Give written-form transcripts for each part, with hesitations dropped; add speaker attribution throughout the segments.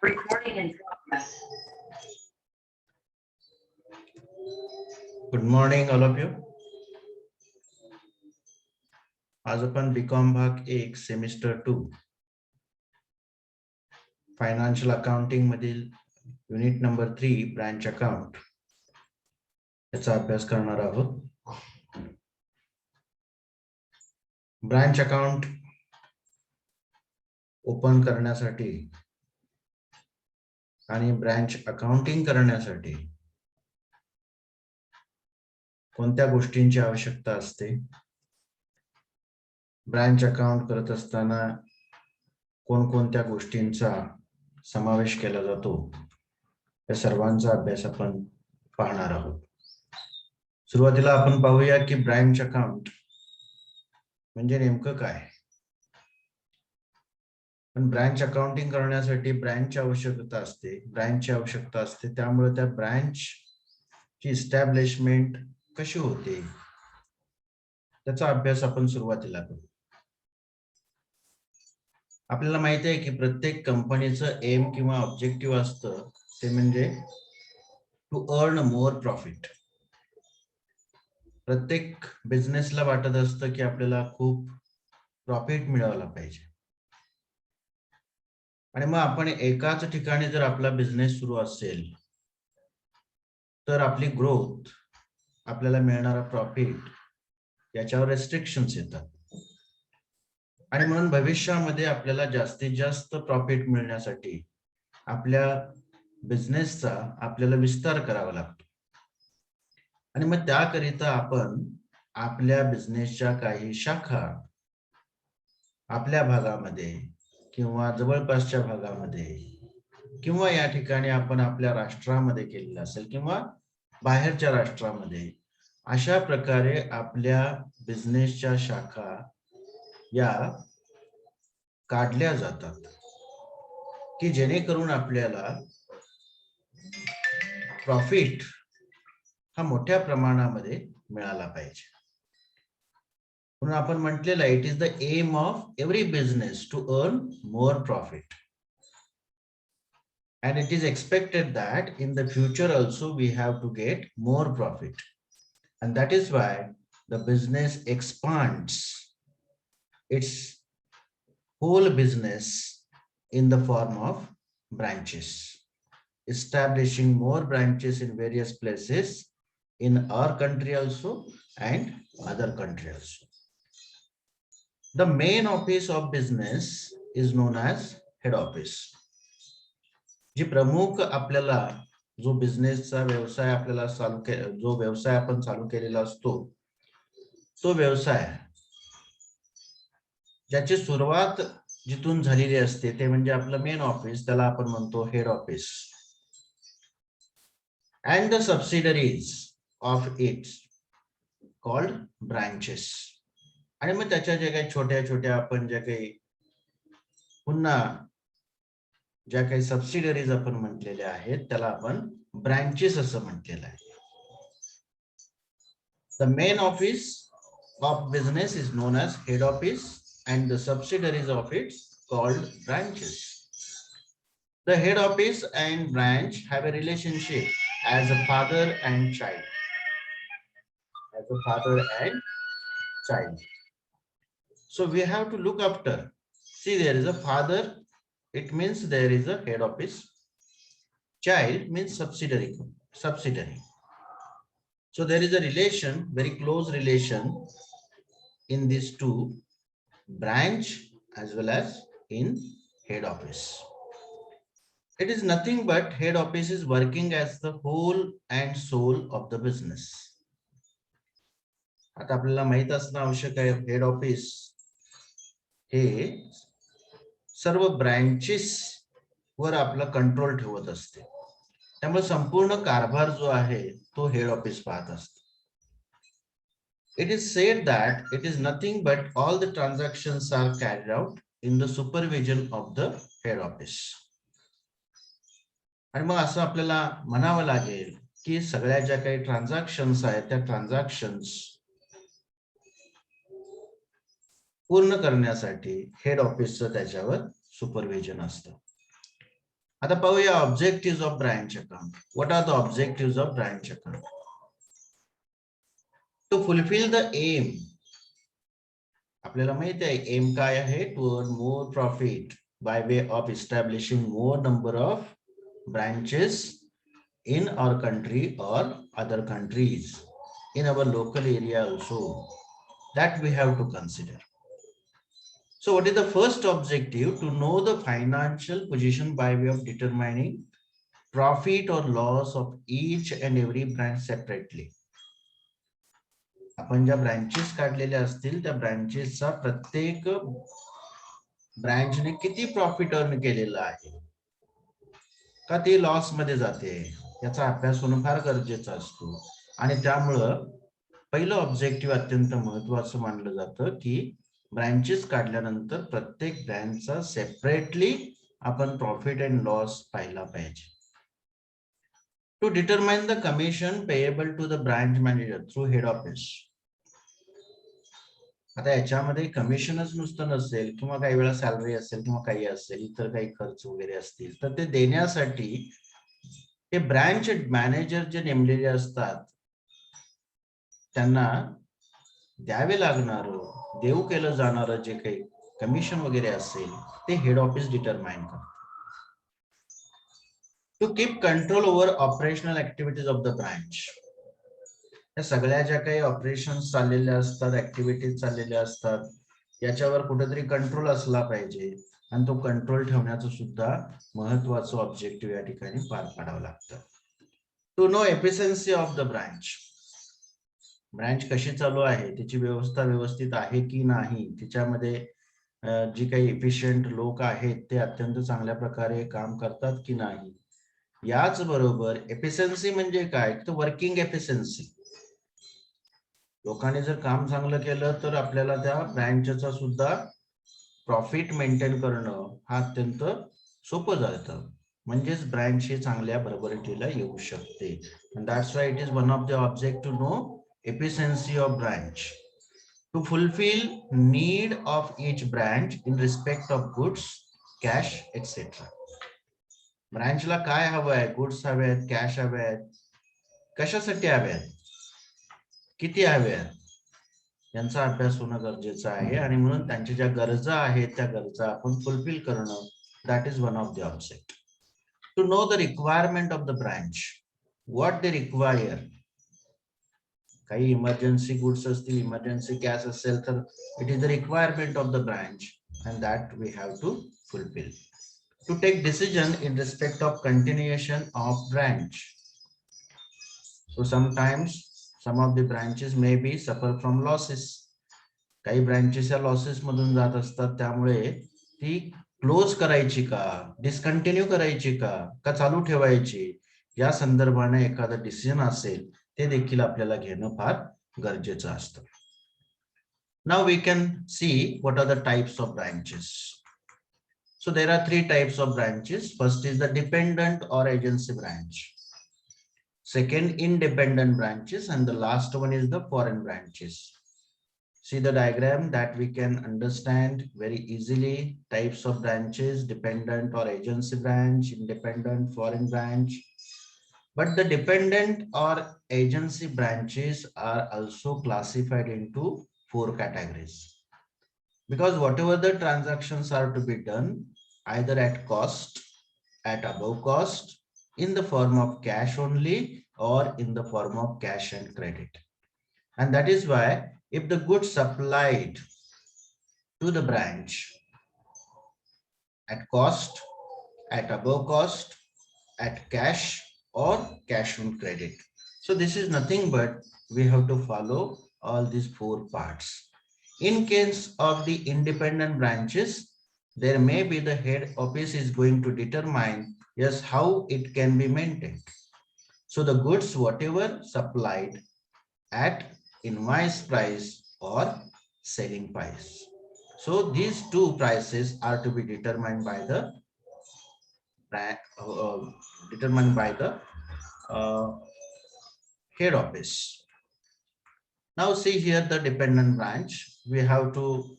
Speaker 1: Recording in progress.
Speaker 2: Good morning all of you. आज आपण BCom भाग 1 सेमिस्टर 2 फायनान्शियल अकाउंटिंग मधील युनिट नंबर 3 ब्रांच अकाउंट याचा अभ्यास करणार आहोत. ब्रांच अकाउंट ओपन करण्यासाठी आणि ब्रांच अकाउंटिंग करण्यासाठी कोणत्या गोष्टींची आवश्यकता असते, ब्रांच अकाउंट करत असताना कोणकोणत्या गोष्टींचा समावेश केला जातो, या सर्वांचा अभ्यास आपण पाहणार आहोत. सुरुवातीला आपण पाहूया की ब्रांच अकाउंट म्हणजे नेमकं काय. पण ब्रांच अकाउंटिंग करण्यासाठी ब्रांचची आवश्यकता असते. त्यामुळे त्या ब्रांच ची इस्टॅब्लिशमेंट कशी होते त्याचा अभ्यास आपण सुरुवातीला करू. आपल्याला माहिती आहे की प्रत्येक कंपनीचं एम किंवा ऑब्जेक्टिव्ह असतं ते म्हणजे टू अर्न मोर प्रॉफिट. प्रत्येक बिझनेसला वाटत असतं की आपल्याला खूप प्रॉफिट मिळवला पाहिजे. आणि मग आपण एकाच ठिकाणी जर आपला बिझनेस सुरू असेल तर आपली ग्रोथ, आपल्याला मिळणारा प्रॉफिट याच्यावर रेस्ट्रिक्शन्स येतात. आणि म्हणून भविष्यामध्ये आपल्याला जास्तीत जास्त प्रॉफिट मिळण्यासाठी आपल्या बिझनेसचा आपल्याला विस्तार करावा लागतो. आणि मग त्याकरिता आपण आपल्या बिझनेसच्या काही शाखा आपल्या भागामध्ये किंवा जवळपासच्या भागामध्ये किंवा या ठिकाणी आपण आपल्या राष्ट्रामध्ये केलेलं असेल किंवा बाहेरच्या राष्ट्रामध्ये, अशा प्रकारे आपल्या बिझनेसच्या शाखा या काढल्या जातात की जेणेकरून आपल्याला प्रॉफिट हा मोठ्या प्रमाणामध्ये मिळाला पाहिजे. म्हणून आपण म्हटलेलं it is the aim of every business to earn more profit. And it is expected that in the future also we have to get more profit. And that is why the business expands its whole business in the form of branches, establishing more branches in various places in our country also and other country also. The main office of business is known as head office. जी प्रमुख आपल्याला जो बिझनेसचा व्यवसाय आपल्याला जो व्यवसाय आपण चालू केलेला असतो, तो व्यवसाय ज्याची सुरुवात जिथून झालेली असते ते म्हणजे आपलं मेन ऑफिस, त्याला आपण म्हणतो head office. And the subsidiaries of it called branches. आणि मग त्याच्या ज्या काही छोट्या छोट्या आपण ज्या काही पुन्हा ज्या काही सबसिडरीज आपण म्हटलेल्या आहेत त्याला आपण ब्रांचेस असं म्हटलेलं आहे. The main office of business is known as head office and the subsidiaries of it called branches. The head office and branch have a relationship as a father and child. As a father and child. So we have to look after. See, there is a father, it means there is a head office. Child means subsidiary. So there is a relation, very close relation in these two, branch as well as in head office. It is nothing but head office is working as the whole and soul of the business. आता आपल्याला माहित असणं आवश्यक आहे head office हे सर्व branches वर आपला control ठेवत असते. त्यामुळे संपूर्ण कारभार जो आहे तो हेड ऑफिस पाहत असते. It is said that it is nothing but all the transactions are carried out in the supervision of the head office. आणि मग असं आपल्याला म्हणावं लागेल की सगळ्या ज्या काही ट्रान्झॅक्शन्स आहेत त्या ट्रान्झॅक्शन्स पूर्ण करण्यासाठी हेड ऑफिसचं त्याच्यावर सुपरविजन असतं. आता पाहूया objective of branch account. What are the objective of branch account? To fulfil the aim. आपल्याला माहिती आहे एम काय आहे? To earn more profit by way of establishing more number of branches in our country or other countries, in our local area also, that we have to consider. So what is the first objective? To know the financial position by way of determining profit or loss of each and every branch separately. आपण ज्या branches काढलेल्या असतील त्या ब्रांचेसचा प्रत्येक ब्रांचने किती profit earn केलेला आहे, का ती लॉस मध्ये जाते, याचा अभ्यास होणं फार गरजेचं असतो. आणि त्यामुळं पहिलं ऑब्जेक्टिव्ह अत्यंत महत्वाचं मानलं जातं की ब्रांचेस काढल्यानंतर प्रत्येक ब्रँचचा सेपरेटली आपण प्रॉफिट अँड लॉस पाहिला पाहिजे. To determine the commission payable to the branch manager through head office. आता याच्यामध्ये कमिशनच नुसतं नसेल किंवा काही वेळा सॅलरी असेल किंवा काही असेल इतर काही खर्च वगैरे असतील तर ते देण्यासाठी ते ब्रांच मॅनेजर जे नेमलेले असतात त्यांना द्यावे लागणारं देऊ केलं जाणारं जे काही कमिशन वगैरे असेल ते हेड ऑफिस डिटरमाइन करतं. To keep control over operational activities of the branch. या सगळ्या ज्या काही ऑपरेशन्स चाललेल्या असतात, ऍक्टिव्हिटीज चाललेल्या असतात, याच्यावर कुठेतरी कंट्रोल असला पाहिजे आणि तो कंट्रोल ठेवण्याचं सुद्धा महत्वाचं ऑब्जेक्टिव्ह या ठिकाणी पार पाडावं लागतं. To know efficiency of the branch. Branch कशी चालू आहे, त्याची व्यवस्था व्यवस्थित आहे की नाही, तिच्यामध्ये जी काही इफिशियंट लोक आहेत ते अत्यंत चांगल्या प्रकारे काम करतात की नाही. याच बरोबर एफिशियन्सी म्हणजे काय, तर वर्किंग एफिशियन्सी. लोकांनी जर काम चांगलं केलं तर आपल्याला त्या ब्रँचचा सुद्धा प्रॉफिट मेंटेन करणं हा अत्यंत सोपं जातं, म्हणजेच ब्रँच ही चांगल्या भरभराटीला येऊ शकते. and that's why it is one of the object to know efficiency of branch. To fulfill need of each branch in respect of goods, cash, etc. ब्रांचला काय हवं आहे, गुड्स हवे आहेत, कॅश हवे आहेत, कशासाठी हवे आहेत, किती हवे आहेत, यांचा अभ्यास होणं गरजेचं आहे. आणि म्हणून त्यांच्या ज्या गरजा आहेत त्या गरजा आपण फुलफिल करणं, that is one of the object. To know the requirement of the branch, what they require. काही इमर्जन्सी गुड्स असतील, इमर्जन्सी कॅश असेल तर it is the requirement of the branch and that we have to fulfil. To take decision in respect of continuation of branch. So sometimes some of the branches may be suffer from losses. काही branches या losses मधून जात असतात, त्यामुळे ती close करायची का, discontinue करायची का चालू ठेवायची, या संदर्भाने एखादं डिसिजन असेल ते देखील आपल्याला घेणं फार गरजेचं असतं. Now we can see what are the types of branches. So there are three types of branches. First is the dependent or agency branch. Second, independent branches, and the last one is the foreign branches. See the diagram that we can understand very easily. Types of branches: dependent or agency branch, independent, foreign branch. But the dependent or agency branches are also classified into four categories, because whatever the transactions are to be done either at cost, at above cost, in the form of cash only, or in the form of cash and credit. And that is why if the goods supplied to the branch at cost, at above cost, at cash, or cash on credit, so this is nothing but we have to follow all these four parts. In case of the independent branches, there may be the head office is going to determine, yes, how it can be maintained. So the goods whatever supplied at invoice price or selling price, so these two prices are to be determined by the head office. Now see here the dependent branch. We have to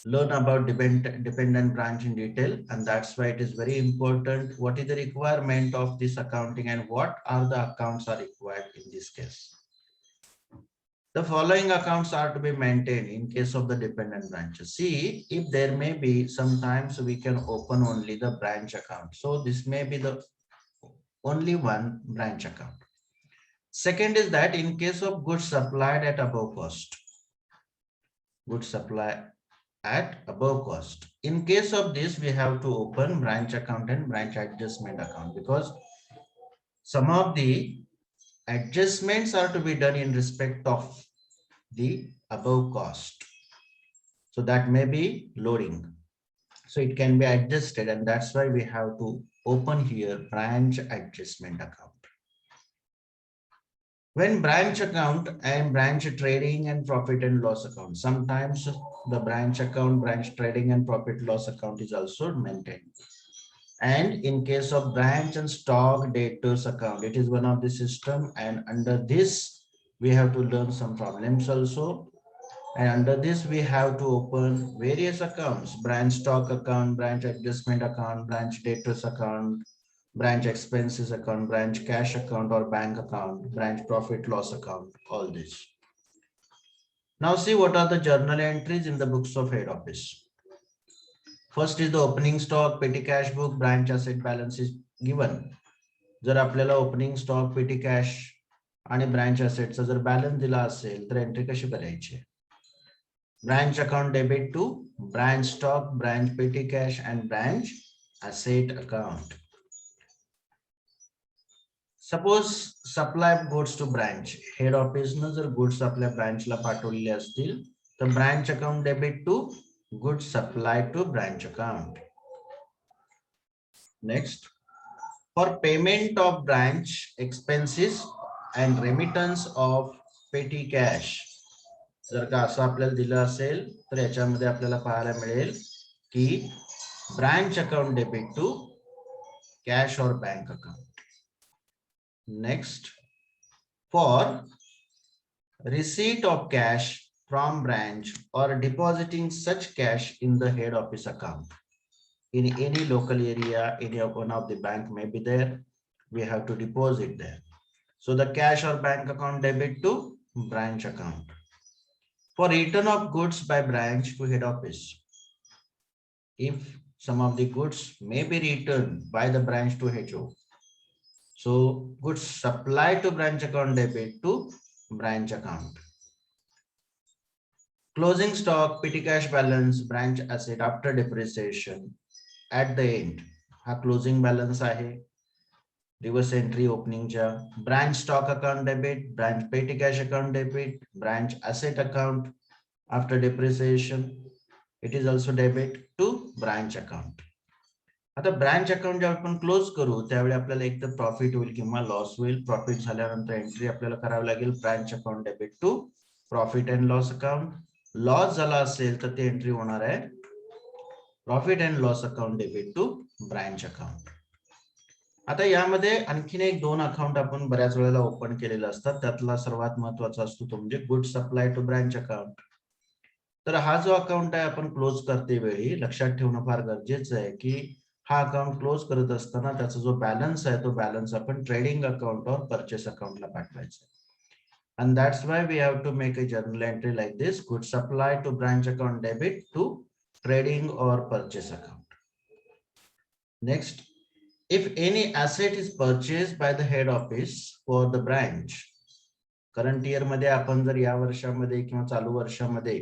Speaker 2: learn about dependent branch in detail, and that's why it is very important what is the requirement of this accounting and what are the accounts are required in this case. The following accounts are to be maintained in case of the dependent branches. See, if there may be, sometimes we can open only the branch account. So this may be the only one branch account. Second is that in case of goods supplied at above cost, goods supply at above cost. In case of this, we have to open branch account and branch adjustment account, because some of the adjustments are to be done in respect of the above cost. So that may be loading. So it can be adjusted, and that's why we have to open here branch adjustment account. When branch account and branch trading and profit and loss account, sometimes the branch account, branch trading and profit loss account is also maintained. And in case of branch and stock debtors account, it is one of the system, and under this we have to learn some problems also. And under this we have to open various accounts: branch stock account, branch adjustment account, branch debtors account, branch expenses account, branch cash account or bank account, branch profit loss account, all this. Now see what are the journal entries in the books of head office. First is the opening stock, petty cash book, branch asset balance is given. जर आपल्याला opening stock, petty cash आणि branch असेटचा जर balance दिला असेल तर entry कशी करायची? Branch account debit to branch stock, branch petty cash and branch asset account. Suppose supply goods to branch, head office न जर गुड्स आपल्या ब्रांचला पाठवलेले असतील तर branch account debit to goods supply to branch account. Next, for payment of branch expenses and remittance of petty cash, जर का असं आपल्याला दिलं असेल तर याच्यामध्ये आपल्याला पाहायला मिळेल की branch account debit to cash और bank account. Next, for receipt of cash from branch or depositing such cash in the head office account in any local area, any of one of the bank may be there, we have to deposit there. So the cash or bank account debit to branch account. For return of goods by branch to head office, if some of the goods may be returned by the branch to HO, so goods supplied to branch account debit to branch account. Closing stock, petty cash balance, branch asset after depreciation at the end, हा closing balance आहे. Reverse entry ओपनिंगच्या. Branch stock account debit, branch petty cash account debit, branch asset account after depreciation, it is also debit to branch account. आता branch account जेव्हा आपण close करू त्यावेळी आपल्याला एक तर प्रॉफिट होईल किंवा लॉस होईल. प्रॉफिट झाल्यानंतर एंट्री आपल्याला करावी लागेल branch account debit to profit and loss account. Loss झाला असेल तर ती एंट्री होणार आहे profit and loss account debit to branch account. आता यामध्ये आणखीन एक दोन अकाउंट आपण बऱ्याच वेळेला ओपन केलेले असतात. त्यातला सर्वात महत्वाचा असतो तो म्हणजे good supply to branch account. तर हा जो अकाउंट आहे आपण क्लोज करते वेळी लक्षात ठेवणं फार गरजेचं आहे की हा अकाउंट क्लोज करत असताना त्याचा जो बॅलन्स आहे तो बॅलन्स आपण ट्रेडिंग अकाउंट और परचेस अकाउंटला पाठवायचा. And that's why we have to make a journal entry like this: good supply to branch account debit to trading or purchase account. Next, if any asset is purchased by the head office for the branch, current year मध्ये आपण जर या वर्षामध्ये किंवा चालू वर्षामध्ये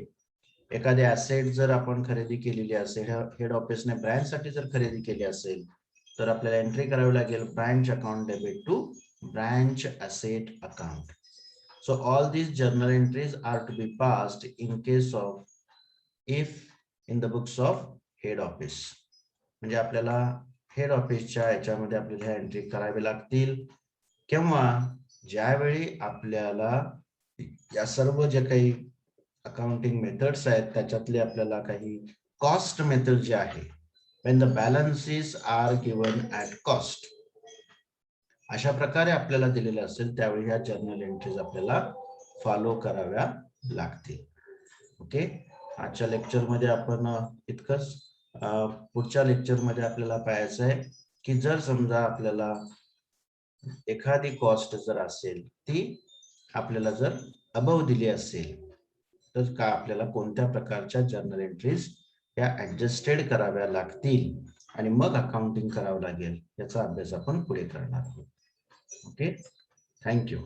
Speaker 2: एखादे asset जर आपण खरेदी केलेली असेल, हेड ऑफिसने ब्रांच साठी जर खरेदी केली असेल तर आपल्याला एंट्री करावी लागेल branch account debit to branch asset account. So all these journal entries are to be passed in case of if in the books of head office. म्हणजे आपल्याला हेड ऑफिसच्या याच्यामध्ये आपल्याला एंट्री करावी लागतील किंवा ज्यावेळी आपल्याला या सर्व जे काही अकाउंटिंग मेथड्स आहेत त्याच्यातले आपल्याला काही कॉस्ट मेथड जे आहे when the balances are given at cost, अशा प्रकारे आपल्याला दिलेले असेल त्यावेळी ह्या जर्नल एंट्रीज आपल्याला फॉलो कराव्या लागतील. ओके, आजच्या लेक्चरमध्ये आपण इतकंच. पुढच्या लेक्चरमध्ये आपल्याला पाहायचं आहे की जर समजा आपल्याला एखादी कॉस्ट जर असेल ती आपल्याला जर अबव दिली असेल तर का आपल्याला कोणत्या प्रकारच्या जर्नल एंट्रीज या ऍडजस्टेड कराव्या लागतील आणि मग अकाउंटिंग करावं लागेल याचा अभ्यास आपण पुढे करणार आहोत. Okay, thank you.